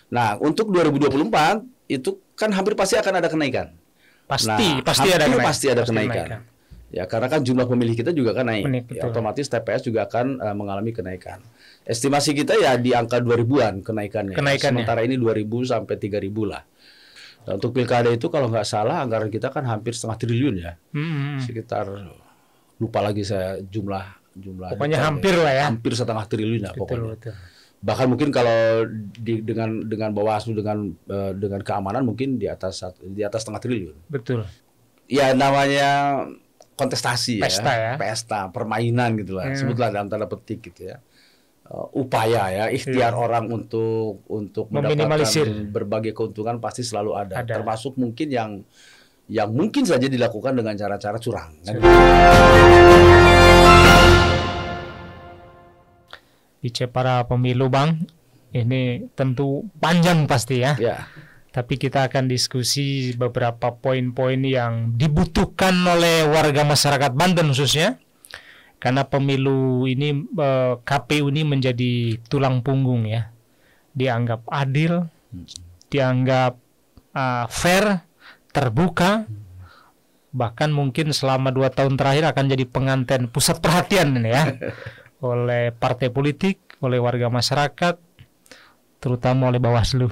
Nah, untuk 2024 itu kan hampir pasti akan ada kenaikan. Pasti ada kenaikan. Ya, karena kan jumlah pemilih kita juga kan naik. Ya, otomatis TPS juga akan mengalami kenaikan. Estimasi kita ya di angka 2000-an kenaikannya. Sementara ini 2000 sampai 3000 lah. Nah, untuk pilkada itu kalau nggak salah anggaran kita kan hampir 1,5 triliun ya. Sekitar lupa lagi saya jumlah. Pokoknya hampir lah ya. Hampir 1,5 triliun lah pokoknya. Betul. Bahkan mungkin kalau dengan Bawaslu dengan keamanan mungkin di atas 1,5 triliun. Betul. Ya namanya kontestasi ya. Pesta, permainan gitu lah. Sebutlah dalam tanda petik gitu ya. Upaya ya, ikhtiar orang untuk mendapatkan berbagai keuntungan pasti selalu ada. Termasuk mungkin yang mungkin saja dilakukan dengan cara-cara curang. Bicara para pemilu, Bang, ini tentu panjang pasti ya. Tapi kita akan diskusi beberapa poin-poin yang dibutuhkan oleh warga masyarakat Banten khususnya. Karena pemilu ini, KPU ini menjadi tulang punggung ya. Dianggap adil, dianggap fair, terbuka. Bahkan mungkin selama 2 tahun terakhir akan jadi pengantin pusat perhatian ini ya. Oleh partai politik, oleh warga masyarakat, terutama oleh Bawaslu.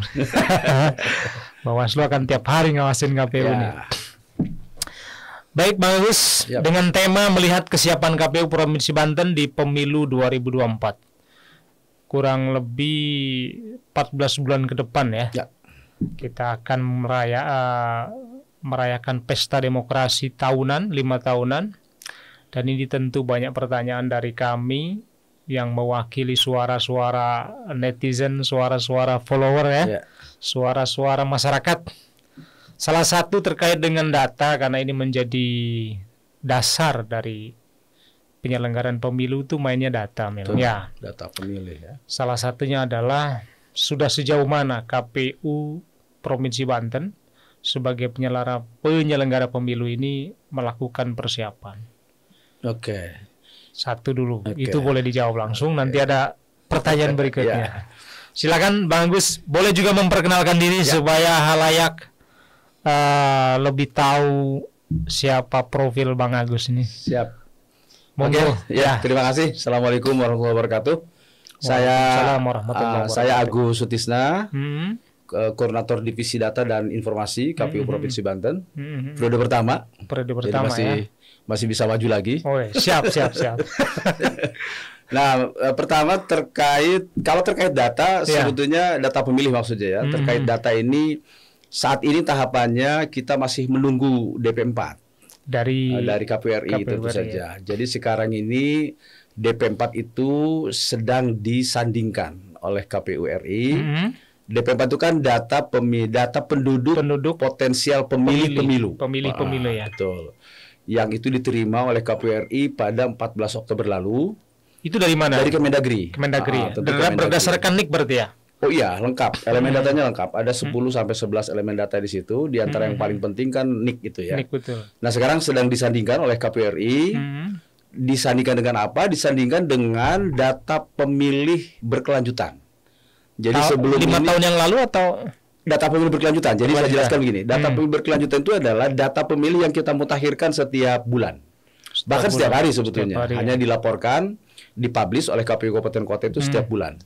Bawaslu akan tiap hari ngawasin KPU ini. Baik Bang Agus, dengan tema melihat kesiapan KPU Provinsi Banten di pemilu 2024. Kurang lebih 14 bulan ke depan ya. Kita akan merayakan pesta demokrasi tahunan, 5 tahunan. Dan ini tentu banyak pertanyaan dari kami yang mewakili suara-suara netizen, suara-suara follower ya, suara-suara masyarakat. Salah satu terkait dengan data, karena ini menjadi dasar dari penyelenggaraan pemilu itu mainnya data, ya. Data pemilih ya. Salah satunya adalah sudah sejauh mana KPU Provinsi Banten sebagai penyelenggara pemilu ini melakukan persiapan. Satu dulu, itu boleh dijawab langsung. Nanti ada pertanyaan berikutnya. Silakan Bang Agus, boleh juga memperkenalkan diri supaya halayak lebih tahu siapa profil Bang Agus ini. Siap. Terima kasih. Assalamualaikum warahmatullahi wabarakatuh. Saya Agus Sutisna, Koordinator Divisi Data dan Informasi KPU Provinsi Banten. Periode pertama. Masih bisa maju lagi. Siap. Nah, pertama terkait data, sebetulnya data pemilih maksudnya ya. Terkait data ini, saat ini tahapannya kita masih menunggu DP4 dari KPU RI tentu saja. Jadi sekarang ini DP4 itu sedang disandingkan oleh KPU RI. DP4 itu kan data penduduk potensial pemilu ya. Betul. Yang itu diterima oleh KPU RI pada 14 Oktober lalu. Itu dari mana? Dari Kemendagri. Berdasarkan NIK berarti ya? Oh iya, lengkap. Elemen datanya lengkap. Ada 10 sampai 11 elemen data di situ. Di antara yang paling penting kan NIK itu ya. NIK, betul. Nah, sekarang sedang disandingkan oleh KPU RI. Disandingkan dengan apa? Disandingkan dengan data pemilih berkelanjutan. Jadi sebelum 5 tahun yang lalu atau data pemilih berkelanjutan. Jadi saya jelaskan begini. Data pemilih berkelanjutan itu adalah data pemilih yang kita mutakhirkan setiap bulan. Bahkan setiap hari sebetulnya. Hanya dilaporkan, dipublish oleh KPU Kabupaten Kota itu setiap bulan.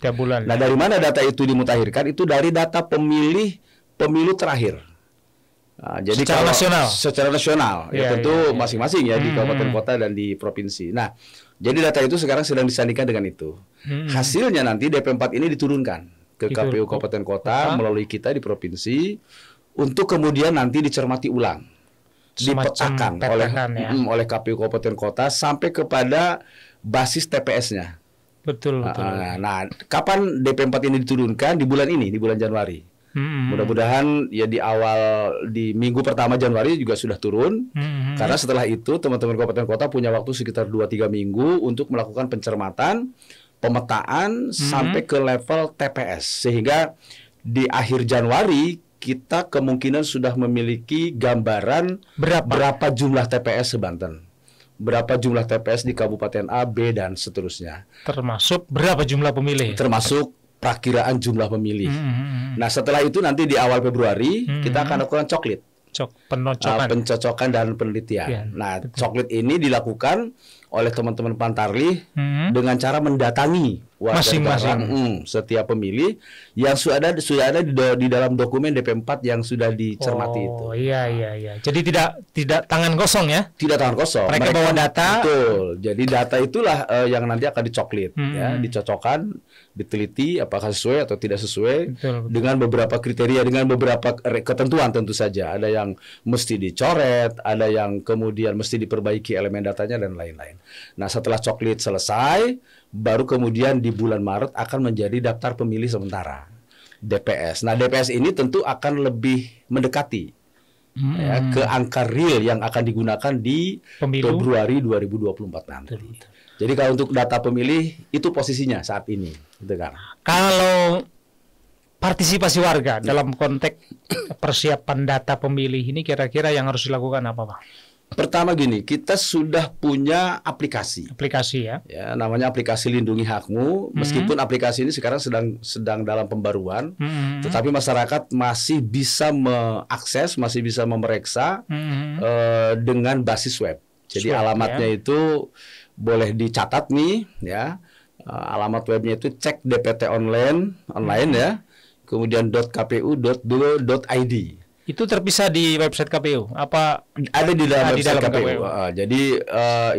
Nah, dari mana data itu dimutakhirkan? Itu dari data pemilu terakhir. Nah, jadi secara nasional ya tentu masing-masing ya di kabupaten kota dan di provinsi. Nah, jadi data itu sekarang sedang disandingkan dengan itu. Hasilnya nanti DP4 ini diturunkan ke KPU Kabupaten Kota melalui kita di provinsi untuk kemudian nanti dicermati ulang, dipetakan oleh KPU Kabupaten Kota sampai kepada basis TPS-nya. Betul. Nah, kapan DP4 ini diturunkan? Di bulan ini, di bulan Januari. Mudah-mudahan ya di minggu pertama Januari juga sudah turun. Karena setelah itu teman-teman Kabupaten Kota punya waktu sekitar 2-3 minggu untuk melakukan pencermatan, pemetaan sampai ke level TPS. Sehingga di akhir Januari kita kemungkinan sudah memiliki gambaran berapa jumlah TPS se-Banten. Berapa jumlah TPS di Kabupaten A, B, dan seterusnya. Termasuk berapa jumlah pemilih? Termasuk prakiraan jumlah pemilih. Nah, setelah itu nanti di awal Februari kita akan lakukan coklit. Pencocokan dan penelitian. Nah, coklit ini dilakukan oleh teman-teman Pantarlih dengan cara mendatangi warga negara setiap pemilih yang sudah ada di dalam dokumen DP4 yang sudah dicermati itu. Oh iya. Jadi tidak tangan kosong ya? Tidak tangan kosong. Mereka bawa data. Betul. Jadi data itulah yang nanti akan dicoklit, ya, dicocokkan, diteliti apakah sesuai atau tidak sesuai dengan beberapa kriteria, dengan beberapa ketentuan tentu saja. Ada yang mesti dicoret, ada yang kemudian mesti diperbaiki elemen datanya dan lain-lain. Nah, setelah coklit selesai, baru kemudian di bulan Maret akan menjadi daftar pemilih sementara DPS. Nah, DPS ini tentu akan lebih mendekati ya, ke angka real yang akan digunakan di pemilu Februari 2024 nanti. Jadi kalau untuk data pemilih itu posisinya saat ini, gitu kan. Kalau partisipasi warga dalam konteks persiapan data pemilih ini kira-kira yang harus dilakukan apa, Pak? Pertama gini, kita sudah punya aplikasi ya, namanya aplikasi Lindungi Hakmu. Meskipun aplikasi ini sekarang sedang dalam pembaruan, tetapi masyarakat masih bisa mengakses, masih bisa memeriksa dengan basis web. Jadi alamatnya itu boleh dicatat nih, ya. Alamat webnya itu cek DPT online ya. Kemudian .kpu.go.id. Itu terpisah di website KPU? Apa ada di dalam website KPU? Jadi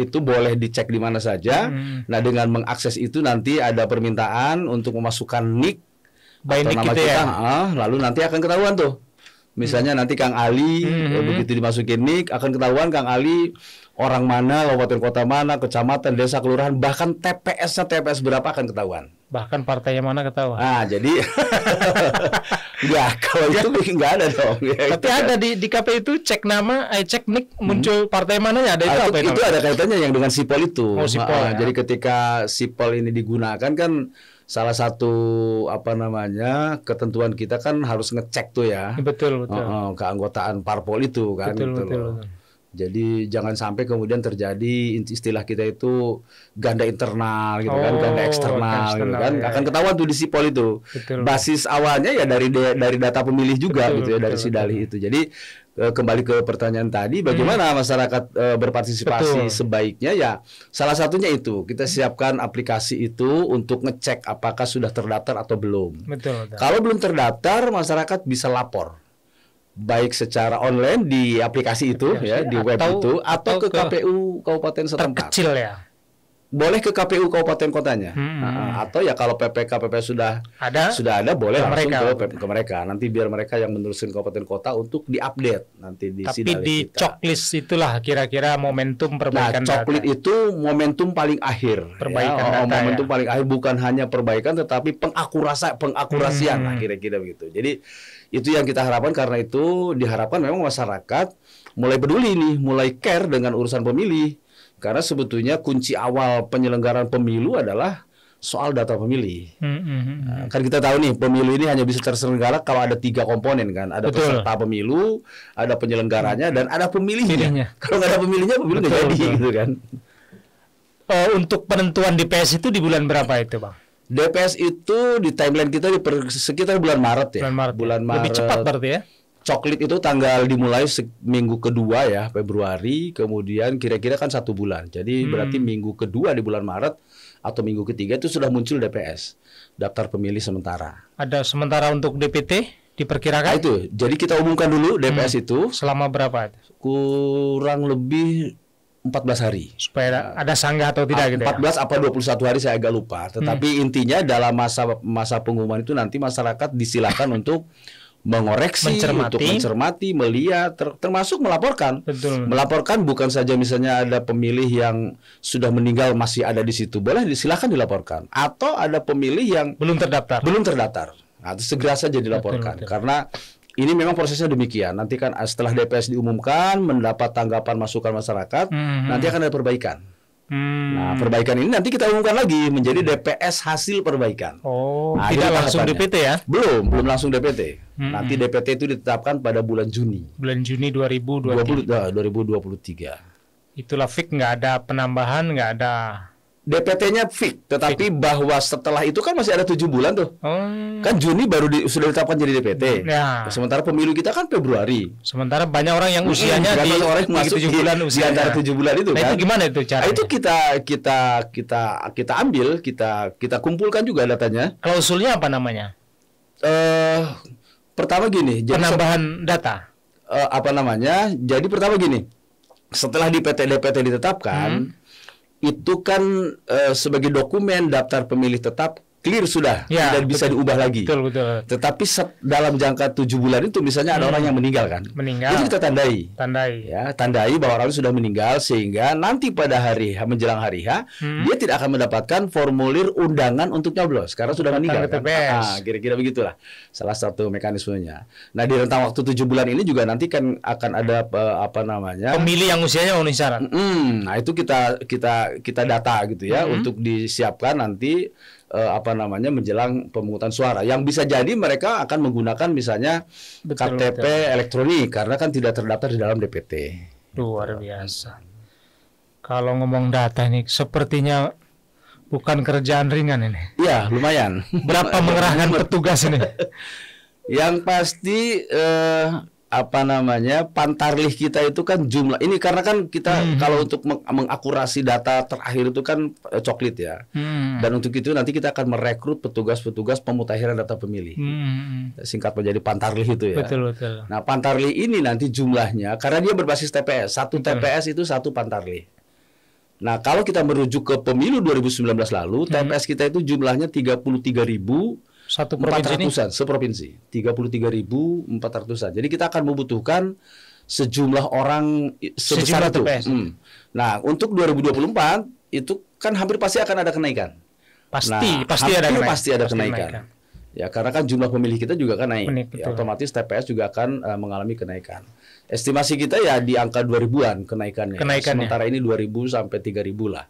itu boleh dicek di mana saja. Nah, dengan mengakses itu nanti ada permintaan untuk memasukkan NIK atau nama kita, lalu nanti akan ketahuan tuh. Misalnya nanti Kang Ali begitu dimasukin NIK akan ketahuan Kang Ali orang mana, kabupaten kota mana, kecamatan, desa, kelurahan, bahkan TPS-nya TPS berapa akan ketahuan. Bahkan partainya mana ketahuan. Ah, jadi ya kalau itu nggak ada dong. Ya, tapi ada di KPU itu cek nama, cek NIK muncul partai mana ya, ada itu apa itu ada kaitannya yang dengan sipol itu. Sipol, ya. Jadi ketika sipol ini digunakan kan salah satu ketentuan kita kan harus ngecek tuh ya. Betul. Keanggotaan parpol itu kan. Betul. Jadi jangan sampai kemudian terjadi istilah kita itu ganda internal gitu kan, ganda eksternal gitu kan. Akan ketahuan tuh di sipol itu. Basis awalnya ya dari data pemilih juga gitu ya, dari Sidalih itu. Jadi kembali ke pertanyaan tadi, bagaimana masyarakat berpartisipasi sebaiknya ya, salah satunya itu kita siapkan aplikasi itu untuk ngecek apakah sudah terdaftar atau belum. Betul. Kalau belum terdaftar, masyarakat bisa lapor baik secara online di aplikasi itu ya, di web itu, atau ke KPU kabupaten setempat. Terkecil ya. Boleh ke KPU kabupaten kotanya. Atau ya kalau PPK sudah ada boleh langsung ke mereka. Nanti biar mereka yang meneruskan kabupaten kota untuk diupdate nanti di Sidalih. Tapi di checklist itulah kira-kira momentum perbaikan data. Checklist itu momentum paling akhir. Perbaikan data. Momentum paling akhir, bukan hanya perbaikan tetapi pengakurasian lah kira-kira begitu. Jadi itu yang kita harapkan, karena itu diharapkan memang masyarakat mulai peduli nih, mulai care dengan urusan pemilih. Karena sebetulnya kunci awal penyelenggaraan pemilu adalah soal data pemilih. Kan kita tahu nih, pemilu ini hanya bisa terselenggara kalau ada 3 komponen kan. Ada peserta pemilu, ada penyelenggaranya, dan ada pemilihnya. Kalau nggak ada pemilihnya, pemilu nggak jadi gitu kan. Untuk penentuan DPS itu di bulan berapa itu, Bang? DPS itu di timeline kita sekitar bulan Maret ya. Bulan Maret. Lebih cepat berarti ya? Coklit itu tanggal dimulai minggu kedua ya, Februari, kemudian kira-kira kan 1 bulan. Jadi berarti minggu kedua di bulan Maret atau minggu ketiga itu sudah muncul DPS, daftar pemilih sementara. Ada sementara untuk DPT diperkirakan? Itu, jadi kita umumkan dulu DPS itu. Selama berapa? Kurang lebih 14 hari. Supaya ada sanggah atau tidak gitu 14 apa 21 hari saya agak lupa. Tetapi intinya dalam masa pengumuman itu nanti masyarakat disilakan untuk mengoreksi, untuk mencermati, melihat, termasuk melaporkan. Melaporkan bukan saja misalnya ada pemilih yang sudah meninggal masih ada di situ, boleh silakan dilaporkan. Atau ada pemilih yang belum terdaftar. Nah, itu segera saja dilaporkan. Karena ini memang prosesnya demikian. Nanti kan setelah DPS diumumkan, mendapat tanggapan masukan masyarakat, nanti akan ada perbaikan. Nah, perbaikan ini nanti kita umumkan lagi menjadi DPS hasil perbaikan. Tidak langsung DPT ya? Belum langsung DPT. Nanti DPT itu ditetapkan pada bulan Juni. Bulan Juni 2023. Itulah fix, nggak ada penambahan, nggak ada DPT-nya fix, tetapi bahwa setelah itu kan masih ada 7 bulan tuh. Kan Juni baru sudah ditetapkan jadi DPT. Ya. Sementara pemilu kita kan Februari. Sementara banyak orang yang usianya di orang masuk 7 bulan usia. Di antara 7 bulan itu kan. Itu gimana itu caranya? Itu kita ambil, kita kumpulkan juga datanya. Klausulnya apa namanya? Pertama gini, jadi penambahan data. Jadi pertama gini. Setelah DPT ditetapkan, itu kan sebagai dokumen daftar pemilih tetap clear sudah, tidak bisa diubah lagi. Betul. Tetapi dalam jangka 7 bulan itu misalnya ada orang yang meninggal kan. Itu kita tandai. Ya, tandai bahwa orang itu sudah meninggal sehingga nanti pada menjelang hari H dia tidak akan mendapatkan formulir undangan untuk nyoblos karena sudah meninggal kan. Kira-kira begitulah salah satu mekanismenya. Nah, di rentang waktu 7 bulan ini juga nanti kan akan ada pemilih yang usianya memenuhi syarat. Nah, itu kita data gitu ya untuk disiapkan nanti menjelang pemungutan suara. Yang bisa jadi mereka akan menggunakan misalnya KTP elektronik karena kan tidak terdaftar di dalam DPT. Luar biasa. Kalau ngomong data ini sepertinya bukan kerjaan ringan ini. Iya, lumayan. Berapa mengerahkan petugas ini? Yang pasti pantarlih kita itu kan jumlah ini karena kan kita kalau untuk mengakurasi data terakhir itu kan coklit ya. Dan untuk itu nanti kita akan merekrut petugas-petugas pemutahiran data pemilih. Singkat menjadi pantarlih itu ya. Betul. Nah, pantarlih ini nanti jumlahnya karena dia berbasis TPS. Satu TPS itu satu pantarlih. Nah, kalau kita merujuk ke pemilu 2019 lalu, TPS kita itu jumlahnya 33.400-an seprovinsi, 33.400-an. Jadi kita akan membutuhkan sejumlah orang sebesar itu. Nah, untuk 2024 itu kan hampir pasti akan ada kenaikan. Pasti ada kenaikan. Ya, karena kan jumlah pemilih kita juga kan naik. Ya, otomatis TPS juga akan mengalami kenaikan. Estimasi kita ya di angka 2000-an kenaikannya. Sementara ini 2.000 sampai 3.000 lah.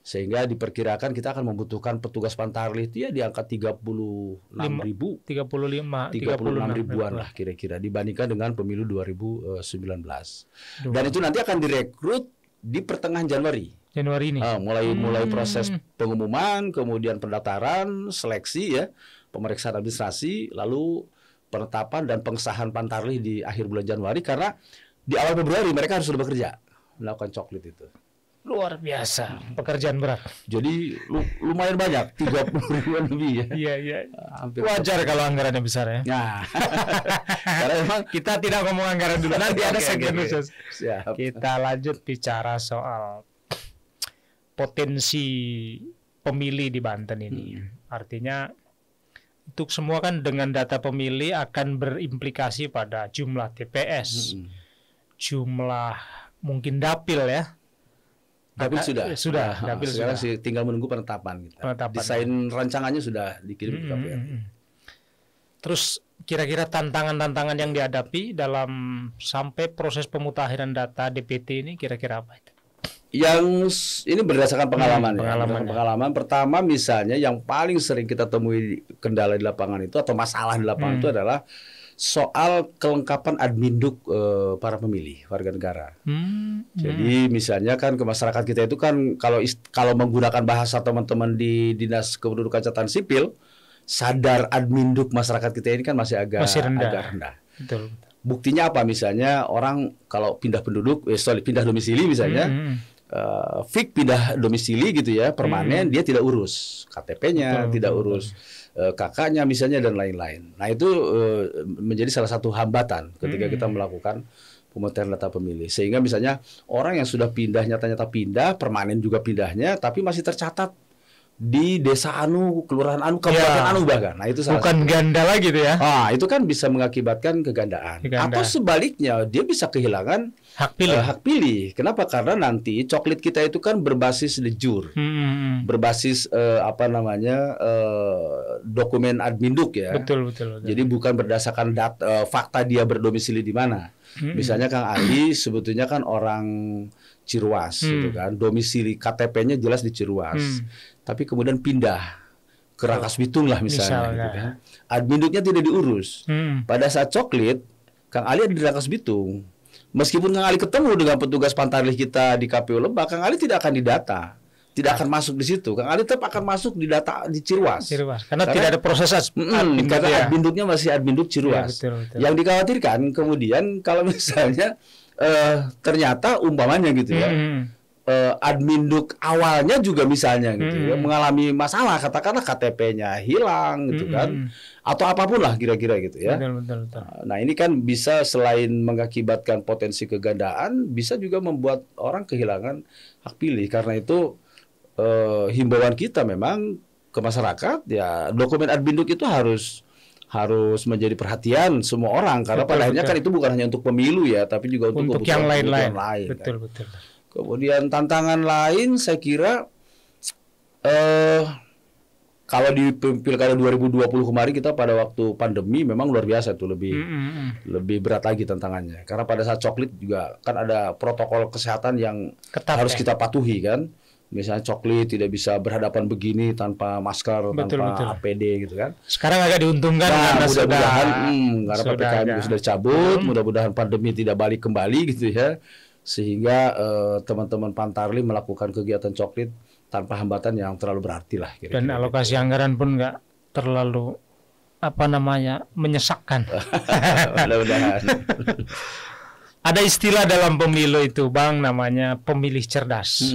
Sehingga diperkirakan kita akan membutuhkan petugas pantarlih itu ya di angka 36.000, 36 ribuan lah kira-kira dibandingkan dengan pemilu 2019. Dan itu nanti akan direkrut di pertengahan Januari ini. Mulai proses pengumuman, kemudian pendaftaran, seleksi ya, pemeriksaan administrasi, lalu penetapan dan pengesahan pantarlih di akhir bulan Januari karena di awal Februari mereka harus sudah bekerja melakukan coklit itu. Luar biasa, pekerjaan berat. Jadi lumayan banyak, 30.000-an lebih ya. Iya. Wajar kalau anggarannya besar ya. Nah, karena memang kita tidak ngomong anggaran dulu. Nanti ada segmen khusus. Kita lanjut bicara soal potensi pemilih di Banten ini. Artinya untuk semua kan dengan data pemilih akan berimplikasi pada jumlah TPS, jumlah mungkin dapil ya. Dapil sudah. Dapil sekarang sudah. Tinggal menunggu penetapan. Desain rancangannya sudah dikirim ke KPU. Terus kira-kira tantangan-tantangan yang dihadapi dalam sampai proses pemutahiran data DPT ini kira-kira apa itu? Yang ini berdasarkan pengalaman. Pertama misalnya yang paling sering kita temui kendala di lapangan itu atau masalah di lapangan itu adalah soal kelengkapan adminduk para pemilih warga negara. Jadi misalnya kan ke masyarakat kita itu kan kalau menggunakan bahasa teman-teman di Dinas Kependudukan Catatan Sipil, sadar adminduk masyarakat kita ini kan masih agak rendah. Betul. Buktinya apa? Misalnya orang kalau pindah domisili misalnya, fix pindah domisili gitu ya, permanen dia tidak urus KTP-nya, tidak urus kakaknya misalnya dan lain-lain. Nah itu menjadi salah satu hambatan ketika kita melakukan pemutahiran data pemilih. Sehingga misalnya orang yang sudah pindah nyata-nyata pindah, permanen juga pindahnya, tapi masih tercatat di desa anu, kelurahan anu, kabupaten anu bahkan. Nah itu salah bukan ganda lagi tuh ya. Itu kan bisa mengakibatkan kegandaan. Atau sebaliknya dia bisa kehilangan hak pilih. Kenapa? Karena nanti coklit kita itu kan berbasis lejur, berbasis dokumen adminduk ya. Betul. Jadi bukan berdasarkan fakta dia berdomisili di mana. Misalnya Kang Ali sebetulnya kan orang Ciruas, gitu kan. Domisili KTP-nya jelas di Ciruas. Tapi kemudian pindah ke Rangkas Bitung lah misalnya. Gitu kan. Adminduknya tidak diurus. Pada saat coklit, Kang Ali ada di Rangkas Bitung. Meskipun Kang Ali ketemu dengan petugas pantarlih kita di KPU Lebak, Kang Ali tidak akan didata tidak akan masuk di situ. Kang Ali tetap akan masuk di data di Ciruas. Karena tidak ada proses karena adminduknya masih adminduk Ciruas. Ya, betul. Yang dikhawatirkan kemudian kalau misalnya ternyata umpamanya gitu ya. Adminduk awalnya juga misalnya gitu ya mengalami masalah, katakanlah KTP-nya hilang gitu kan, atau apapun lah kira-kira gitu ya. Betul. Nah ini kan bisa selain mengakibatkan potensi kegandaan, bisa juga membuat orang kehilangan hak pilih. Karena itu himbauan kita memang ke masyarakat ya, dokumen adminduk itu harus menjadi perhatian semua orang, karena pada akhirnya kan itu bukan hanya untuk pemilu ya, tapi juga untuk yang lain-lain. Betul. Kan. Kemudian tantangan lain saya kira kalau di Pilkada 2020 kemarin kita pada waktu pandemi memang luar biasa tuh, lebih berat lagi tantangannya. Karena pada saat coklit juga kan ada protokol kesehatan yang ketat, harus kita patuhi kan. Misalnya coklit tidak bisa berhadapan begini tanpa masker, tanpa APD gitu kan. Sekarang agak diuntungkan karena mudah-mudahan karena PPKM sudah dicabut, mudah-mudahan pandemi tidak balik kembali gitu ya. Sehingga teman-teman Pantarlim melakukan kegiatan coklit tanpa hambatan yang terlalu berarti lah. Dan alokasi anggaran pun nggak terlalu menyesakkan. Mudah-mudahan. Ada istilah dalam pemilu itu Bang, namanya pemilih cerdas.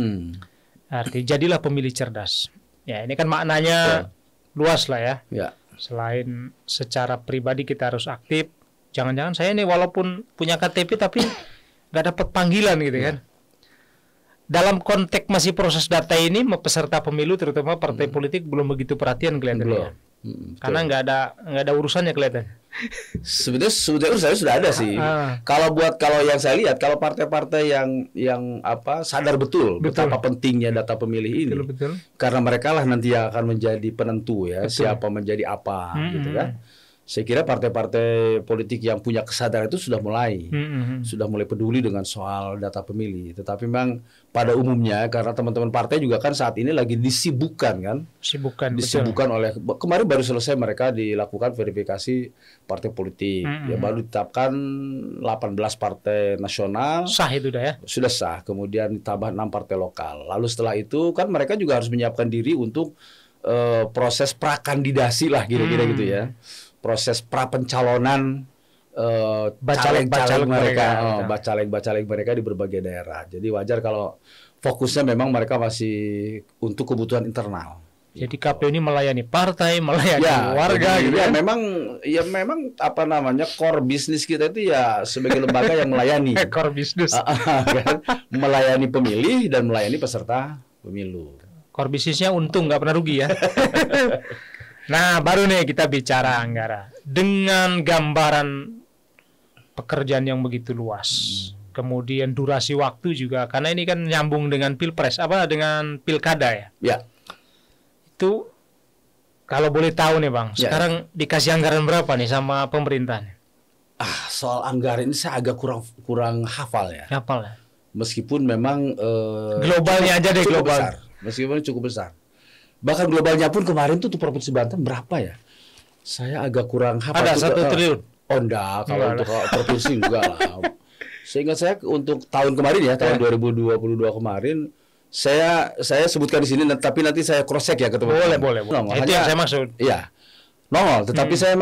Arti jadilah pemilih cerdas. Ya ini kan maknanya luas lah ya. Selain secara pribadi kita harus aktif, jangan-jangan saya ini walaupun punya KTP tapi nggak dapat panggilan gitu kan. Dalam konteks masih proses data ini, peserta pemilu terutama partai politik belum begitu perhatian kelihatannya. Karena nggak ada urusannya kelihatan. Sebenarnya urusannya sudah ada sih. Kalau yang saya lihat, kalau partai-partai yang sadar betul betapa pentingnya data pemilih ini, karena mereka lah nanti yang akan menjadi penentu ya, siapa menjadi apa gitu kan. Saya kira partai-partai politik yang punya kesadaran itu sudah mulai peduli dengan soal data pemilih. Tetapi memang pada umumnya karena teman-teman partai juga kan saat ini lagi disibukkan oleh, kemarin baru selesai mereka dilakukan verifikasi partai politik. Ya baru ditetapkan 18 partai nasional. Sah itu dah ya? Sudah sah. Kemudian ditambah 6 partai lokal. Lalu setelah itu kan mereka juga harus menyiapkan diri untuk proses prakandidasi lah kira-kira gitu ya. Proses prapencalonan caleg-caleg mereka di berbagai daerah. Jadi wajar kalau fokusnya memang mereka masih untuk kebutuhan internal. Jadi KPU ini melayani partai, melayani warga gitu ya. Memang core bisnis kita itu ya sebagai lembaga yang melayani. Core bisnis. Kan? Melayani pemilih dan melayani peserta pemilu. Core bisnisnya untung, nggak pernah rugi ya. Nah, baru nih kita bicara Anggara. Dengan gambaran pekerjaan yang begitu luas, kemudian durasi waktu juga, karena ini kan nyambung dengan pilpres, dengan pilkada ya. Ya. Itu kalau boleh tahu nih Bang, sekarang dikasih anggaran berapa nih sama pemerintah? Soal anggaran ini saya agak kurang hafal ya. Meskipun memang globalnya aja deh, global. Besar. Meskipun cukup besar. Bahkan globalnya pun kemarin tuh Provinsi Banten berapa ya? Saya agak kurang hafal. Ada 1 triliun? Oh enggak, kalau untuk provinsi enggak lah. Seingat saya untuk tahun kemarin ya, tahun 2022 kemarin, saya sebutkan di sini, tapi nanti saya cross check ya ke teman-teman. Boleh. Itu yang saya maksud. Iya, nongol. Tetapi saya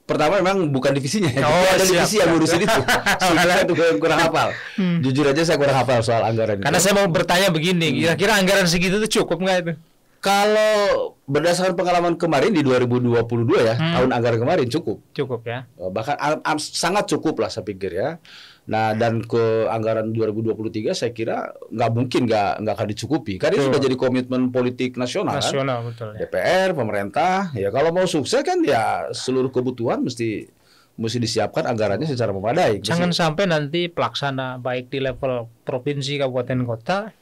pertama memang bukan divisinya. Ada divisi yang ngurusin itu. Saya tuh kurang hafal. Jujur aja saya kurang hafal soal anggaran. Karena saya mau bertanya begini, kira-kira anggaran segitu tuh cukup nggak itu? Kalau berdasarkan pengalaman kemarin di 2022 ya, tahun anggaran kemarin cukup ya. Bahkan sangat cukup lah saya pikir ya. Nah, dan ke anggaran 2023 saya kira nggak mungkin nggak akan dicukupi. Karena itu sudah jadi komitmen politik nasional kan? Betul ya. DPR, pemerintah, ya kalau mau sukses kan ya seluruh kebutuhan mesti disiapkan anggarannya secara memadai. Jangan sampai nanti pelaksana baik di level provinsi, kabupaten, kota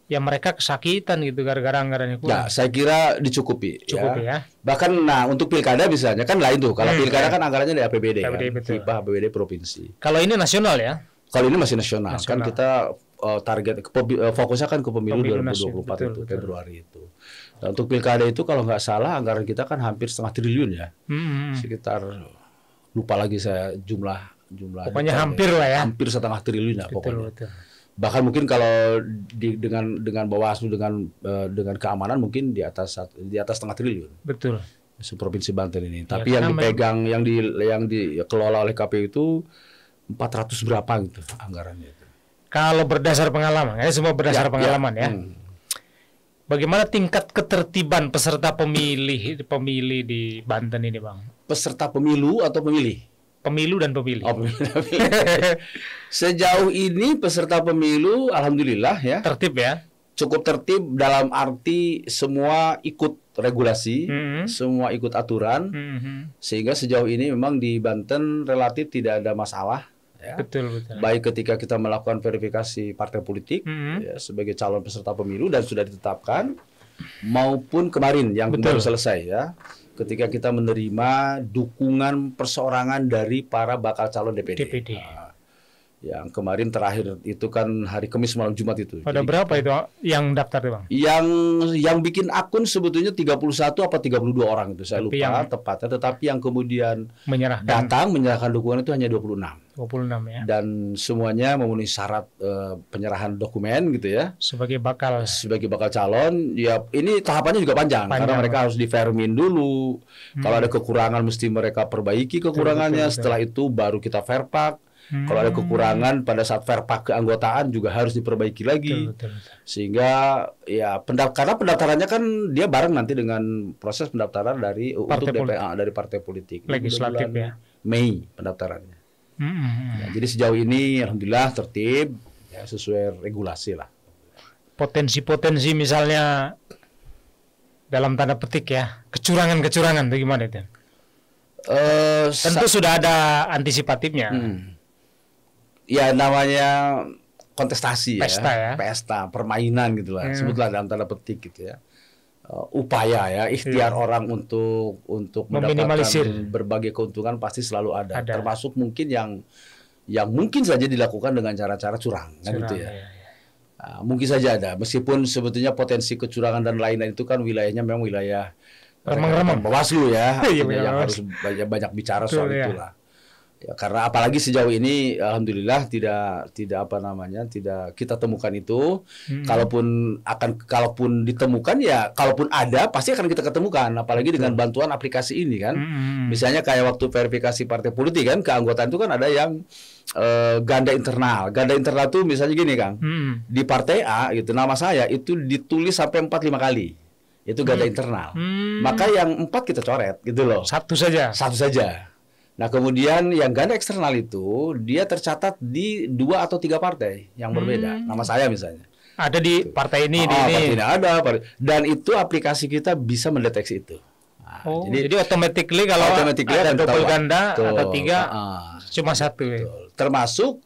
ya mereka kesakitan gitu gara-gara anggarannya kurang. Ya, saya kira dicukupi. Ya. Bahkan untuk pilkada misalnya kan lain tuh. Kalau pilkada kan anggarannya dari APBD kan. FIPA, APBD provinsi. Kalau ini nasional ya? Kalau ini masih nasional. Kan kita target fokusnya kan ke pemilu 2024 itu Februari itu. Dan untuk pilkada itu kalau nggak salah anggaran kita kan hampir 1,5 triliun ya. Sekitar lupa lagi saya jumlahnya. Pokoknya hampir lah ya. Hampir 1,5 triliun ya pokoknya. Betul. Bahkan mungkin kalau dengan Bawaslu dengan keamanan mungkin di atas 1,5 triliun. Betul. Provinsi Banten ini. Tapi yang dipegang yang dikelola oleh KPU itu 400 berapa gitu anggarannya itu. Kalau berdasar pengalaman, semua berdasar pengalaman ya. Bagaimana tingkat ketertiban peserta pemilih di Banten ini, Bang? Peserta pemilu atau pemilih? Pemilu dan pemilih. Oh, pemilu. Sejauh ini peserta pemilu alhamdulillah ya. Tertib ya. Cukup tertib dalam arti semua ikut regulasi, semua ikut aturan, sehingga sejauh ini memang di Banten relatif tidak ada masalah. Ya. Betul. Baik ketika kita melakukan verifikasi partai politik ya, sebagai calon peserta pemilu dan sudah ditetapkan, maupun kemarin yang baru selesai ya, ketika kita menerima dukungan perseorangan dari para bakal calon DPD. Nah, yang kemarin terakhir itu kan hari Kamis malam Jumat itu. Ada berapa itu yang daftar, Bang? Yang bikin akun sebetulnya 31 apa 32 orang itu saya lupa tepatnya, tetapi yang kemudian menyerahkan dukungan itu hanya 26 ya. Dan semuanya memenuhi syarat penyerahan dokumen gitu ya. Sebagai bakal calon. Ya ini tahapannya juga panjang. Karena mereka harus difermin dulu. Kalau ada kekurangan mesti mereka perbaiki kekurangannya. Setelah itu baru kita verpak. Kalau ada kekurangan pada saat verpak keanggotaan juga harus diperbaiki lagi. Sehingga ya karena pendaftarannya kan dia bareng nanti dengan proses pendaftaran dari untuk DPA dari partai politik. Legislatif ya. Mei pendaftarannya. Ya, jadi sejauh ini alhamdulillah tertib ya, sesuai regulasi lah. Potensi misalnya dalam tanda petik ya kecurangan bagaimana itu? Tentu sudah ada antisipatifnya. Ya namanya kontestasi pesta, permainan gitulah, sebutlah dalam tanda petik gitu ya. Upaya ya, ikhtiar orang untuk mendapatkan berbagai keuntungan pasti selalu ada. Termasuk mungkin yang mungkin saja dilakukan dengan cara-cara curang kan gitu ya. Nah, mungkin saja ada, meskipun sebetulnya potensi kecurangan dan lain-lain itu kan wilayahnya memang wilayah Bawaslu ya, yang harus banyak bicara soal itulah. Ya, karena apalagi sejauh ini alhamdulillah tidak kita temukan itu. Kalaupun ditemukan ya, kalaupun ada pasti akan kita ketemukan, apalagi dengan bantuan aplikasi ini kan. Misalnya kayak waktu verifikasi partai politik kan, keanggotaan itu kan ada yang ganda internal. Ganda internal tuh misalnya gini Kang. Di partai A gitu nama saya itu ditulis sampai 4-5 kali. Itu ganda internal. Maka yang 4 kita coret gitu loh. Satu saja. Nah kemudian yang ganda eksternal itu dia tercatat di 2 atau 3 partai yang berbeda. Nama saya misalnya. Ada di partai ini, ini. Ada. Dan itu aplikasi kita bisa mendeteksi itu. Nah, jadi automatically kalau ada double ganda atau 3 cuma 1. Termasuk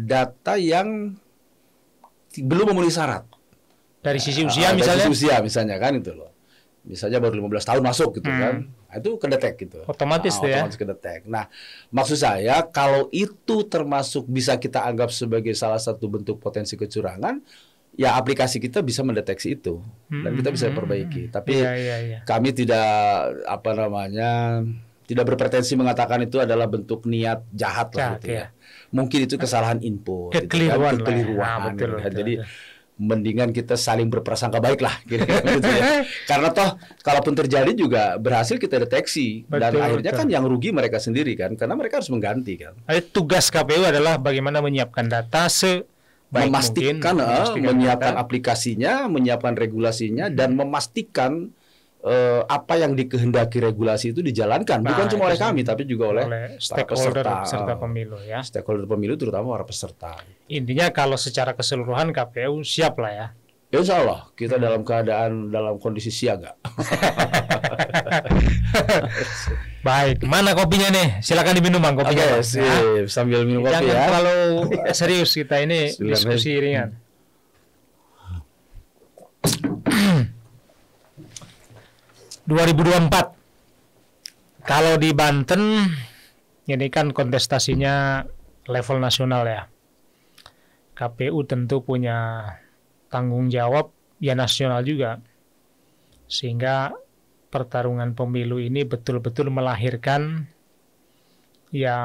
data yang belum memenuhi syarat. Dari sisi usia misalnya. Dari sisi usia misalnya kan itu loh. Misalnya baru 15 tahun masuk gitu kan. Itu kedetek gitu. Otomatis otomatis kedetek. Nah, maksud saya kalau itu termasuk bisa kita anggap sebagai salah satu bentuk potensi kecurangan, ya aplikasi kita bisa mendeteksi itu dan kita bisa perbaiki. Tapi kami tidak tidak berpretensi mengatakan itu adalah bentuk niat jahat lah gitu ya. Mungkin itu kesalahan input, kekeliruan. Betul. Jadi mendingan kita saling berprasangka baik lah gitu ya. Karena toh kalaupun terjadi juga berhasil kita deteksi dan akhirnya kan yang rugi mereka sendiri kan, karena mereka harus mengganti kan. Tugas KPU adalah bagaimana menyiapkan data sebaik mungkin, menyiapkan aplikasinya, menyiapkan regulasinya dan memastikan apa yang dikehendaki regulasi itu dijalankan, bukan cuma oleh kami tapi juga oleh stakeholder peserta pemilu ya. Stakeholder pemilu terutama para peserta. Intinya kalau secara keseluruhan KPU siap lah ya. Insya Allah kita dalam kondisi siaga. Baik, mana kopinya nih? Silakan diminum Bang kopinya. Sip. Sambil minum kopi ya. Jangan terlalu serius kita ini diskusi ringan. 2024 kalau di Banten ini kan kontestasinya level nasional ya. KPU tentu punya tanggung jawab ya nasional juga. Sehingga pertarungan pemilu ini betul-betul melahirkan ya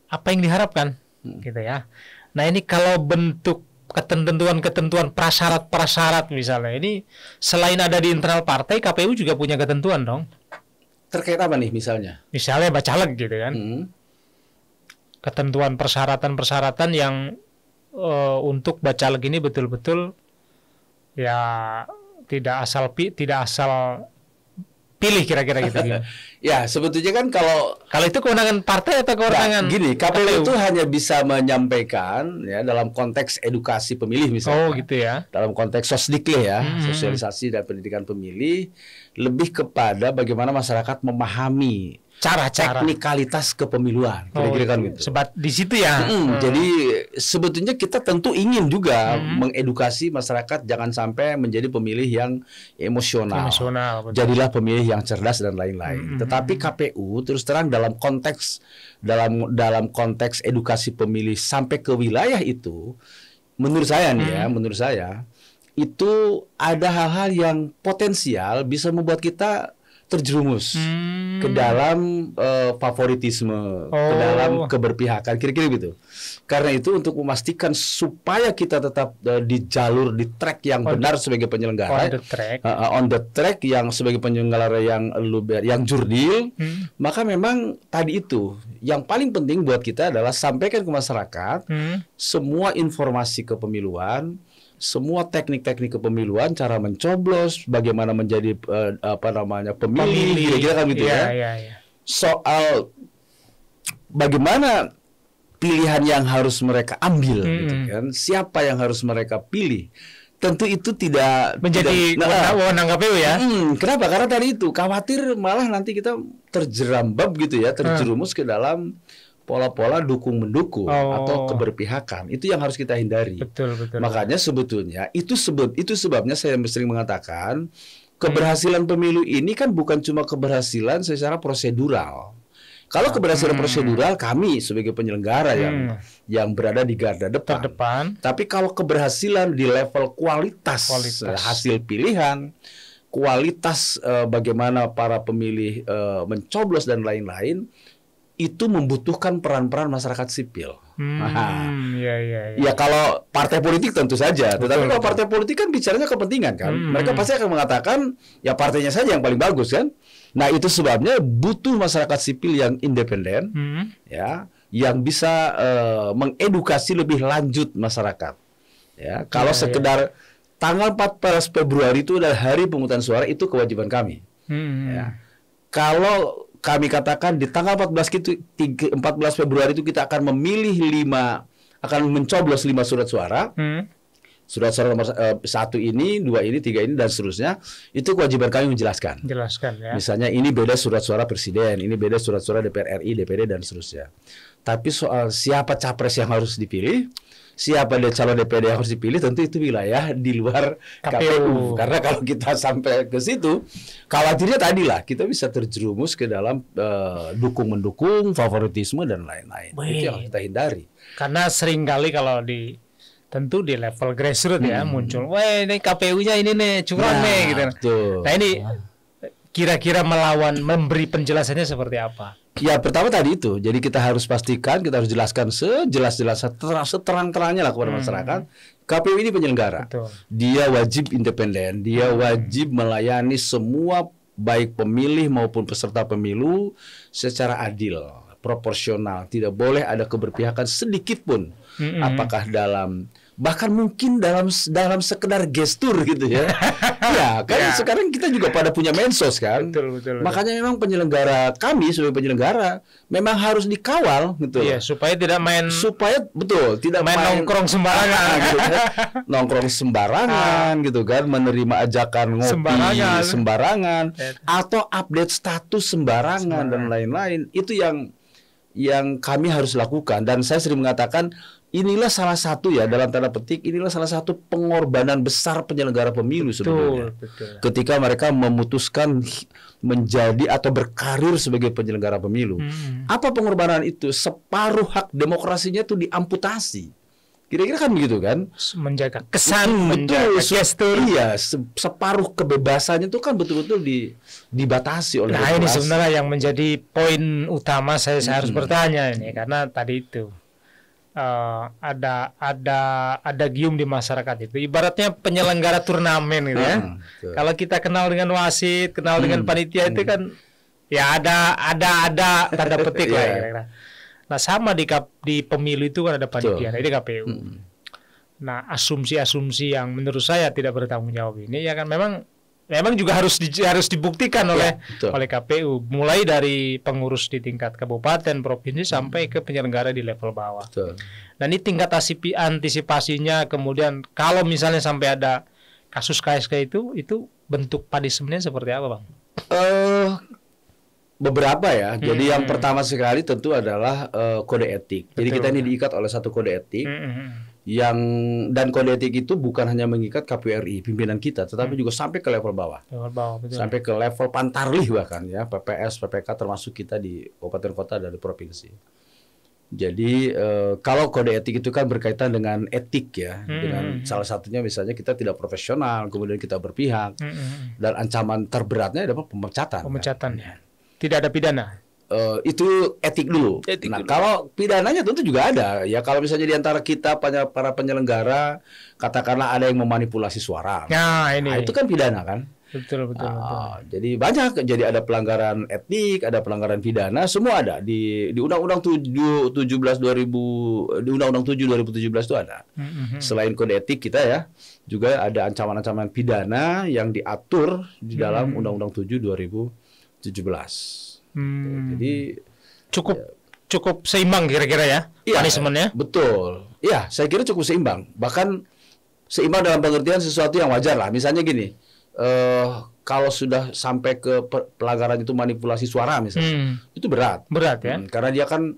apa yang diharapkan gitu ya. Nah ini kalau bentuk ketentuan prasyarat misalnya, ini selain ada di internal partai, KPU juga punya ketentuan dong. Terkait apa nih misalnya? Misalnya bacalek gitu kan. Ketentuan persyaratan yang untuk bacalek ini betul-betul ya tidak asal pilih kira-kira gitu. Ya sebetulnya kan kalau itu kewenangan partai atau kewenangan gini, KPU itu hanya bisa menyampaikan ya dalam konteks edukasi pemilih misalnya. Oh gitu ya. Dalam konteks sosdiklah ya, sosialisasi dan pendidikan pemilih, lebih kepada bagaimana masyarakat memahami cara-cara teknikalitas kepemiluan, kira-kira kan gitu. Sebab di situ ya. Jadi sebetulnya kita tentu ingin juga mengedukasi masyarakat jangan sampai menjadi pemilih yang emosional. Jadilah pemilih yang cerdas dan lain-lain. Tetapi KPU terus terang dalam konteks edukasi pemilih sampai ke wilayah itu, menurut saya nih ya, menurut saya itu ada hal-hal yang potensial bisa membuat kita terjerumus ke dalam favoritisme, ke dalam keberpihakan, kira-kira gitu. Karena itu untuk memastikan supaya kita tetap di track yang benar sebagai penyelenggara, on the track yang sebagai penyelenggara yang jurdil, maka memang tadi itu yang paling penting buat kita adalah sampaikan ke masyarakat semua informasi kepemiluan, semua teknik-teknik kepemiluan, cara mencoblos, bagaimana menjadi pemilih, kira-kira kan gitu ya. Soal bagaimana pilihan yang harus mereka ambil, gitu kan, siapa yang harus mereka pilih, tentu itu tidak menjadi wewenang KPU ya. Kenapa? Karena tadi itu khawatir malah nanti kita terjerambab gitu ya, terjerumus ke dalam pola-pola dukung-mendukung atau keberpihakan. Itu yang harus kita hindari. Betul. Makanya sebetulnya itu sebabnya saya sering mengatakan keberhasilan pemilu ini kan bukan cuma keberhasilan secara prosedural. Kalau keberhasilan prosedural kami sebagai penyelenggara yang berada di garda depan. Tapi kalau keberhasilan di level kualitas hasil pilihan, kualitas bagaimana para pemilih mencoblos dan lain-lain, itu membutuhkan peran-peran masyarakat sipil. Ya kalau partai politik tentu saja. Tetapi kalau partai politik kan bicaranya kepentingan kan. Mereka pasti akan mengatakan ya partainya saja yang paling bagus kan. Nah itu sebabnya butuh masyarakat sipil yang independen, ya, yang bisa mengedukasi lebih lanjut masyarakat. Ya, kalau sekedar tanggal 14 Februari itu adalah hari pemungutan suara, itu kewajiban kami. Ya. Kalau kami katakan di tanggal 14 Februari itu kita akan memilih akan mencoblos 5 surat suara. Surat suara nomor 1 ini, 2 ini, 3 ini, dan seterusnya. Itu kewajiban kami menjelaskan. Ya. Misalnya ini beda surat suara presiden, ini beda surat suara DPR RI, DPD, dan seterusnya. Tapi soal siapa capres yang harus dipilih, siapa calon DPD yang harus dipilih, tentu itu wilayah di luar KPU. Karena kalau kita sampai ke situ, khawatirnya tadilah kita bisa terjerumus ke dalam dukung-mendukung, favoritisme, dan lain-lain. Itu yang kita hindari. Karena seringkali kalau tentu di level grassroots ya muncul, wah ini KPU-nya ini nih curang nih gitu. Nah ini kira-kira memberi penjelasannya seperti apa? Ya pertama tadi itu, jadi kita harus pastikan, kita harus jelaskan sejelas-jelas, seterang-terangnya lah kepada masyarakat. KPU ini penyelenggara, dia wajib independen, dia wajib melayani semua baik pemilih maupun peserta pemilu secara adil, proporsional, tidak boleh ada keberpihakan sedikit pun, apakah bahkan mungkin dalam sekedar gestur gitu ya. Ya kan sekarang kita juga pada punya medsos kan. Betul. Makanya memang kami sebagai penyelenggara memang harus dikawal gitu. Iya, supaya tidak main nongkrong sembarangan gitu kan. Nongkrong sembarangan gitu kan, menerima ajakan ngopi sembarangan atau update status sembarangan dan lain-lain. Itu yang kami harus lakukan, dan saya sering mengatakan inilah salah satu ya, dalam tanda petik, inilah salah satu pengorbanan besar penyelenggara pemilu sebenarnya. Ketika mereka memutuskan menjadi atau berkarir sebagai penyelenggara pemilu. Apa pengorbanan itu? Separuh hak demokrasinya itu diamputasi. Kira-kira kan begitu kan? Menjaga kesan, menjaga gestur. Iya, separuh kebebasannya itu kan betul-betul dibatasi oleh demokrasi. Nah, ini sebenarnya yang menjadi poin utama saya harus bertanya ini, karena tadi itu ada gium di masyarakat itu. Ibaratnya penyelenggara turnamen gitu ya. Kalau kita kenal dengan wasit, kenal dengan panitia itu kan ya ada tanda petik lah kira-kira. Nah sama di pemilu itu kan ada panitia, nah, ini KPU. Nah asumsi-asumsi yang menurut saya tidak bertanggung jawab ini ya kan memang juga harus dibuktikan oleh KPU, mulai dari pengurus di tingkat kabupaten, provinsi sampai ke penyelenggara di level bawah. Nah ini tingkat antisipasinya, kemudian kalau misalnya sampai ada kasus KSK itu bentuk punishment-nya seperti apa, Bang? Beberapa ya. Jadi yang pertama sekali tentu adalah kode etik. Jadi kita ini diikat oleh satu kode etik. Dan kode etik itu bukan hanya mengikat KPU RI pimpinan kita, tetapi juga sampai ke level bawah. Sampai ke level pantarlih bahkan ya, PPS, PPK termasuk kita di kabupaten kota dan di provinsi. Jadi kalau kode etik itu kan berkaitan dengan etik ya, dengan salah satunya misalnya kita tidak profesional, kemudian kita berpihak, dan ancaman terberatnya adalah pemecatan. Pemecatan ya. Tidak ada pidana. Itu etik dulu. Kalau pidananya tentu juga ada. Ya kalau misalnya di antara kita para penyelenggara katakanlah ada yang memanipulasi suara. Nah, ini. Itu kan pidana kan? Betul. Jadi banyak. Jadi ada pelanggaran etik, ada pelanggaran pidana, semua ada di Undang-Undang 17 2017 itu ada. Selain kode etik kita ya, juga ada ancaman-ancaman pidana yang diatur di dalam Undang-Undang 7 2017. Jadi cukup seimbang kira-kira ya, punishment-nya. Betul. Ya, saya kira cukup seimbang. Bahkan seimbang dalam pengertian sesuatu yang wajar lah. Misalnya gini, kalau sudah sampai ke pelanggaran itu manipulasi suara misalnya, itu berat. Berat ya. Karena dia kan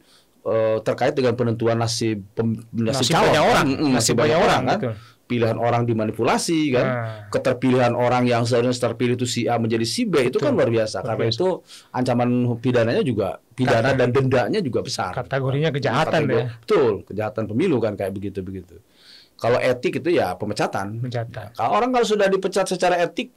terkait dengan penentuan nasib banyak orang. Nasib banyak orang kan. Betul. Pilihan orang dimanipulasi kan, keterpilihan orang yang seharusnya terpilih itu si A menjadi si B, itu kan luar biasa. Karena itu ancaman pidananya juga, pidana dan dendanya juga besar. Kategorinya kejahatan ya. Betul, kejahatan pemilu kan kayak begitu. Kalau etik itu ya pemecatan. Kalau sudah dipecat secara etik,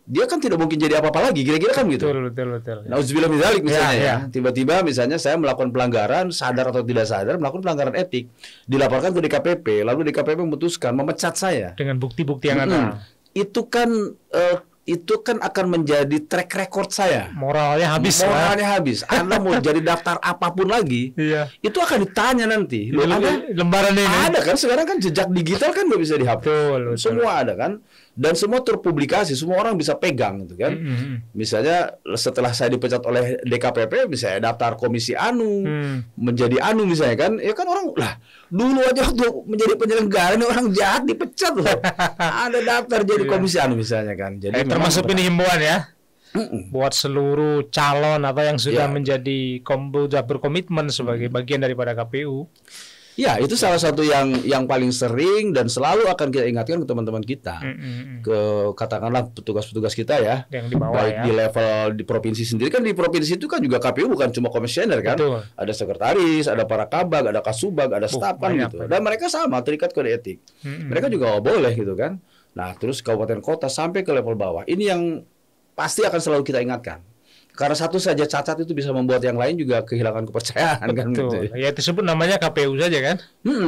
dia kan tidak mungkin jadi apa-apa lagi, kira-kira kan gitu. Betul. Nauzubillah min dzalik misalnya tiba-tiba misalnya saya melakukan pelanggaran, sadar atau tidak sadar melakukan pelanggaran etik, dilaporkan ke DKPP, lalu DKPP memutuskan memecat saya dengan bukti-bukti yang ada. Itu kan akan menjadi track record saya. Moralnya habis. Anda mau jadi daftar apapun lagi, itu akan ditanya nanti. Lembaran ini. Ada kan sekarang kan jejak digital kan nggak bisa dihapus. Betul. Semua ada kan. Dan semua terpublikasi, semua orang bisa pegang gitu kan. Misalnya setelah saya dipecat oleh DKPP, misalnya daftar komisi anu, menjadi anu misalnya kan, ya kan orang lah dulu aja waktu menjadi penyelenggara ini orang jahat dipecat loh. Ada daftar jadi komisi anu misalnya kan. Jadi termasuk ini himbauan ya. Buat seluruh calon atau yang sudah menjadi berkomitmen sebagai bagian daripada KPU. Ya, itu salah satu yang paling sering dan selalu akan kita ingatkan ke teman-teman kita, ke katakanlah petugas-petugas kita ya, yang di bawah baik di level di provinsi sendiri kan, di provinsi itu kan juga KPU bukan cuma komisioner kan, ada sekretaris, ada para kabag, ada kasubag, ada staf kan gitu, dan mereka sama terikat kode etik, mereka juga boleh gitu kan. Nah, terus kabupaten kota sampai ke level bawah, ini yang pasti akan selalu kita ingatkan. Karena satu saja cacat itu bisa membuat yang lain juga kehilangan kepercayaan. Betul. Kan gitu. Ya disebut namanya KPU saja kan?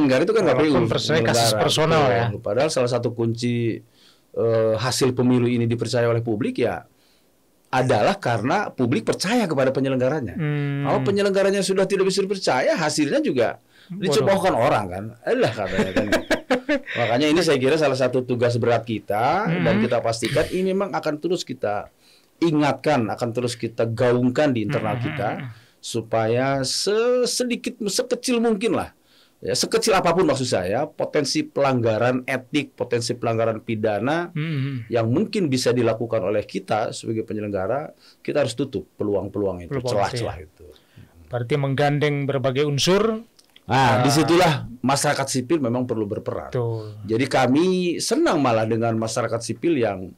Kan itu kan KPU. Kasus personal ya. Padahal salah satu kunci hasil pemilu ini dipercaya oleh publik ya adalah karena publik percaya kepada penyelenggaranya. Kalau penyelenggaranya sudah tidak bisa dipercaya, hasilnya juga dicebohkan orang kan. Katanya kan. Makanya ini saya kira salah satu tugas berat kita dan kita pastikan ini memang akan terus kita ingatkan, akan terus kita gaungkan di internal kita supaya sekecil mungkin lah, ya, sekecil apapun maksud saya, potensi pelanggaran etik, potensi pelanggaran pidana yang mungkin bisa dilakukan oleh kita sebagai penyelenggara, kita harus tutup peluang-peluang itu, celah-celah itu. Berarti menggandeng berbagai unsur. Nah, disitulah masyarakat sipil memang perlu berperan. Jadi kami senang malah dengan masyarakat sipil yang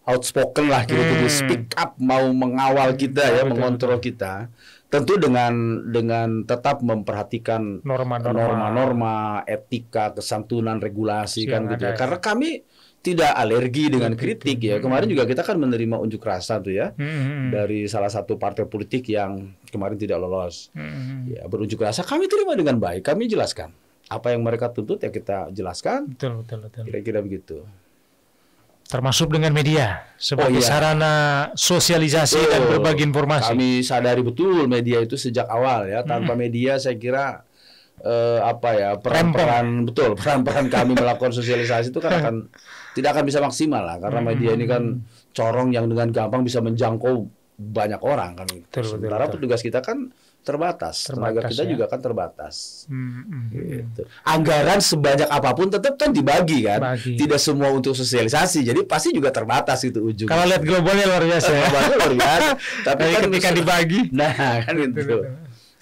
outspoken lah, kira-kira speak up, mau mengawal kita ya, mengontrol kita. Tentu dengan tetap memperhatikan norma-norma, etika, kesantunan, regulasi kan gitu ya. Karena kami tidak alergi dengan kritik ya. Kemarin juga kita kan menerima unjuk rasa tuh ya dari salah satu partai politik yang kemarin tidak lolos. Ya, berunjuk rasa kami terima dengan baik, kami jelaskan. Apa yang mereka tuntut ya kita jelaskan. Betul. Kira-kira begitu. Termasuk dengan media sebagai sarana sosialisasi dan berbagi informasi. Kami sadari betul media itu sejak awal ya. Tanpa media saya kira peran-peran kami melakukan sosialisasi itu kan tidak akan bisa maksimal lah, karena media ini kan corong yang dengan gampang bisa menjangkau banyak orang kan. Sementara petugas kita kan terbatas, tenaga kita juga kan terbatas. Gitu. Anggaran sebanyak apapun tetap kan dibagi kan, tidak semua untuk sosialisasi, jadi pasti juga terbatas itu ujungnya. Kalau lihat globalnya luar biasa ya. Luar biasa. Tapi kan ketika dibagi, nah kan gitu.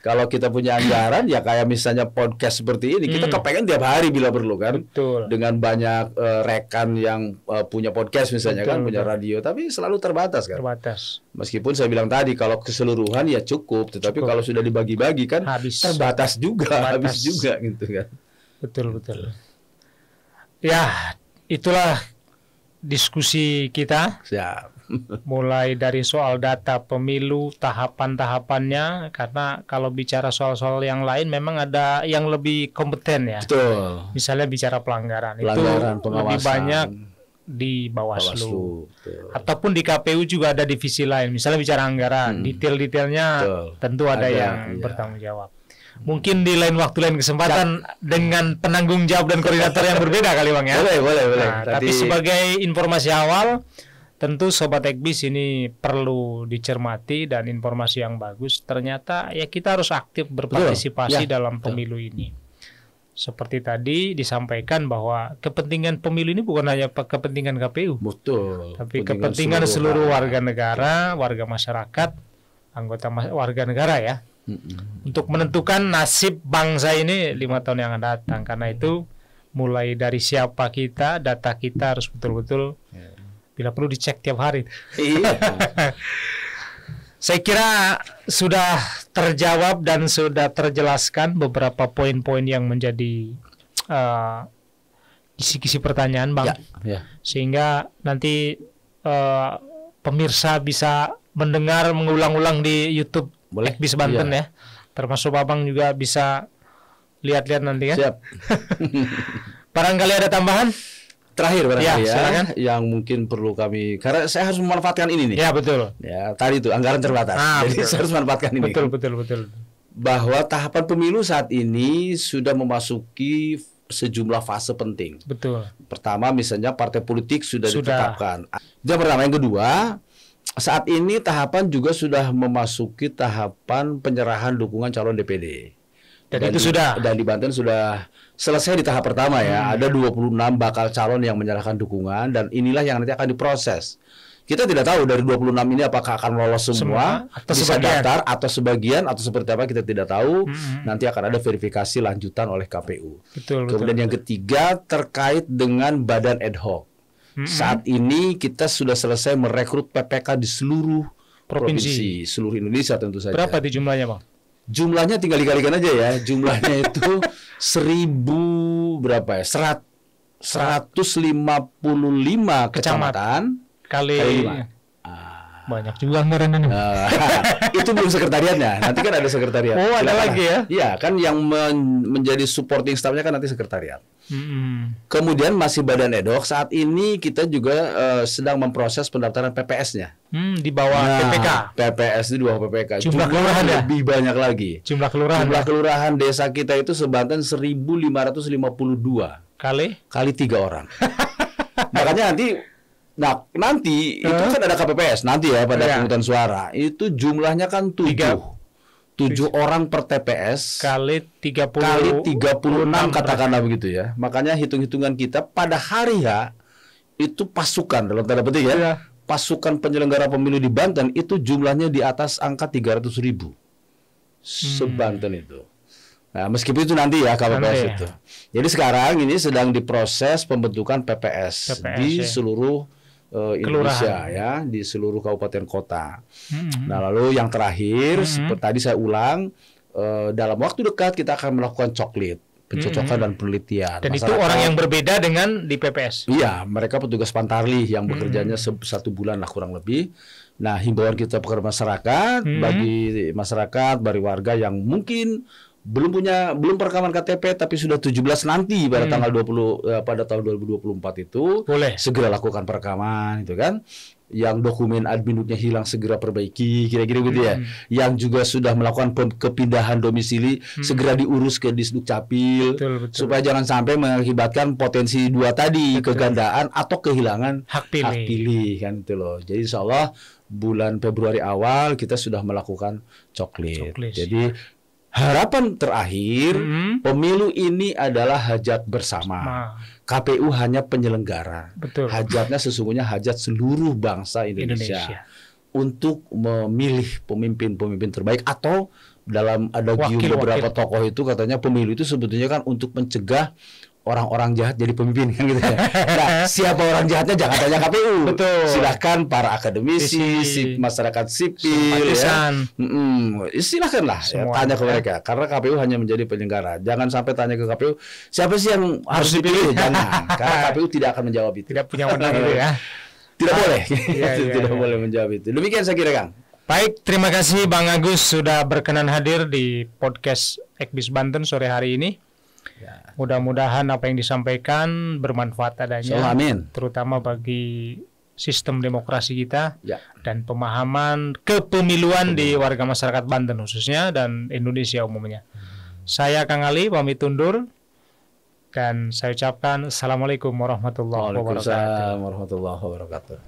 Kalau kita punya anggaran ya kayak misalnya podcast seperti ini, kita kepengen tiap hari bila perlu kan. Betul. Dengan banyak rekan yang punya podcast misalnya punya radio, tapi selalu terbatas kan. Terbatas. Meskipun saya bilang tadi kalau keseluruhan ya cukup, tetapi kalau sudah dibagi-bagi kan terbatas juga, habis juga gitu kan. Betul. Ya, itulah diskusi kita. Siap. Mulai dari soal data pemilu, tahapan-tahapannya, karena kalau bicara soal-soal yang lain memang ada yang lebih kompeten ya. Betul. Misalnya bicara pelanggaran itu lebih banyak di Bawaslu. Ataupun di KPU juga ada divisi lain. Misalnya bicara anggaran, detail-detailnya tentu ada yang bertanggung jawab. Mungkin di lain waktu, lain kesempatan dengan penanggung jawab dan koordinator yang berbeda kali Bang ya. Boleh. Nah, tapi sebagai informasi awal, tentu Sobat Ekbis ini perlu dicermati dan informasi yang bagus. Ternyata ya kita harus aktif berpartisipasi dalam pemilu ini. Seperti tadi disampaikan bahwa kepentingan pemilu ini bukan hanya kepentingan KPU. Betul. Tapi kepentingan seluruh warga negara, warga masyarakat, anggota warga negara ya. Untuk menentukan nasib bangsa ini 5 tahun yang akan datang. Karena itu mulai dari siapa kita, data kita harus betul-betul bila perlu dicek tiap hari. Saya kira sudah terjawab dan sudah terjelaskan beberapa poin-poin yang menjadi kisi-kisi pertanyaan Bang. Sehingga nanti pemirsa bisa mendengar mengulang-ulang di YouTube Ekbis Banten ya. Termasuk Abang juga bisa lihat-lihat nanti kan. Siap. Barangkali ada tambahan? Terakhir barangkali silakan. Yang mungkin perlu kami, karena saya harus memanfaatkan ini nih. Ya betul. Ya tadi itu anggaran terbatas, jadi saya harus memanfaatkan ini. Betul. Bahwa tahapan pemilu saat ini sudah memasuki sejumlah fase penting. Betul. Pertama misalnya partai politik sudah ditetapkan. Yang pertama, yang kedua, saat ini tahapan juga sudah memasuki tahapan penyerahan dukungan calon DPD. Dan di Banten sudah selesai di tahap pertama ya. Ada 26 bakal calon yang menyerahkan dukungan, dan inilah yang nanti akan diproses. Kita tidak tahu dari 26 ini apakah akan lolos semua atau bisa daftar atau sebagian atau seperti apa, kita tidak tahu. Nanti akan ada verifikasi lanjutan oleh KPU. Kemudian yang ketiga terkait dengan badan ad hoc. Saat ini kita sudah selesai merekrut PPK di seluruh provinsi, seluruh Indonesia tentu saja. Berapa di jumlahnya Bang? Jumlahnya tinggal dikalikan aja ya. Jumlahnya itu 155 kecamatan kali 5. Banyak juga anggarannya. Itu belum sekretariatnya. Nanti kan ada sekretariat. Oh, ada lagi ya? Iya, kan yang menjadi supporting staff-nya kan nanti sekretariat. Kemudian masih badan ad hoc. Saat ini kita juga sedang memproses pendaftaran PPS-nya. Di bawah PPK. PPS di bawah PPK. Jumlah kelurahan lebih banyak lagi. Jumlah kelurahan desa kita itu sebanten 1.552 kali 3 orang. Makanya nanti itu kan ada KPPS nanti ya pada pemungutan suara. Itu jumlahnya kan 7 orang per TPS kali 36 katakanlah begitu ya. Makanya hitung-hitungan kita pada hari H itu pasukan dalam tanda petik ya. Pasukan penyelenggara pemilu di Banten itu jumlahnya di atas angka 300.000 sebanten itu. Nah, meskipun itu nanti ya KPPS itu. Jadi sekarang ini sedang diproses pembentukan PPS di seluruh Indonesia ya, di seluruh kabupaten kota. Nah, lalu yang terakhir seperti tadi saya ulang, dalam waktu dekat kita akan melakukan coklit, pencocokan dan penelitian. Dan masyarakat, itu orang yang berbeda dengan di PPS. Iya, mereka petugas Pantarlih yang bekerjanya 1 bulan lah kurang lebih. Nah, himbauan kita kepada masyarakat, bagi masyarakat, bagi warga yang mungkin belum perekaman KTP tapi sudah 17 nanti pada tanggal 20 pada tahun 2024 itu boleh segera lakukan perekaman itu kan. Yang dokumen adminuknya hilang segera perbaiki, kira-kira gitu ya. Yang juga sudah melakukan kepindahan domisili segera diurus ke Disduk Capil, supaya jangan sampai mengakibatkan potensi dua tadi, kegandaan atau kehilangan hak pilih kan itu loh. Jadi insya Allah bulan Februari awal kita sudah melakukan coklit. Jadi harapan terakhir pemilu ini adalah hajat bersama. KPU hanya penyelenggara. Betul. Hajatnya sesungguhnya hajat seluruh bangsa Indonesia untuk memilih pemimpin-pemimpin terbaik, atau dalam ada beberapa tokoh itu katanya pemilu itu sebetulnya kan untuk mencegah orang-orang jahat jadi pemimpin kan gitu ya. Nah, siapa orang jahatnya jangan tanya KPU. Betul. Silahkan para akademisi, masyarakat sipil, ya. Silahkanlah ya, tanya ke mereka. Karena KPU hanya menjadi penyelenggara. Jangan sampai tanya ke KPU siapa sih yang harus dipilih. Jangan. Karena KPU tidak akan menjawab itu. Tidak punya wewenang itu ya. Tidak boleh. Tidak boleh menjawab itu. Demikian saya kira, Kang. Baik, terima kasih Bang Agus sudah berkenan hadir di podcast Ekbis Banten sore hari ini. Mudah-mudahan apa yang disampaikan bermanfaat adanya, terutama bagi sistem demokrasi kita dan pemahaman kepemiluan di warga masyarakat Banten khususnya dan Indonesia umumnya. Saya Kang Ali pamit undur dan saya ucapkan Assalamualaikum warahmatullahi wabarakatuh. Waalaikumsalam warahmatullahi wabarakatuh.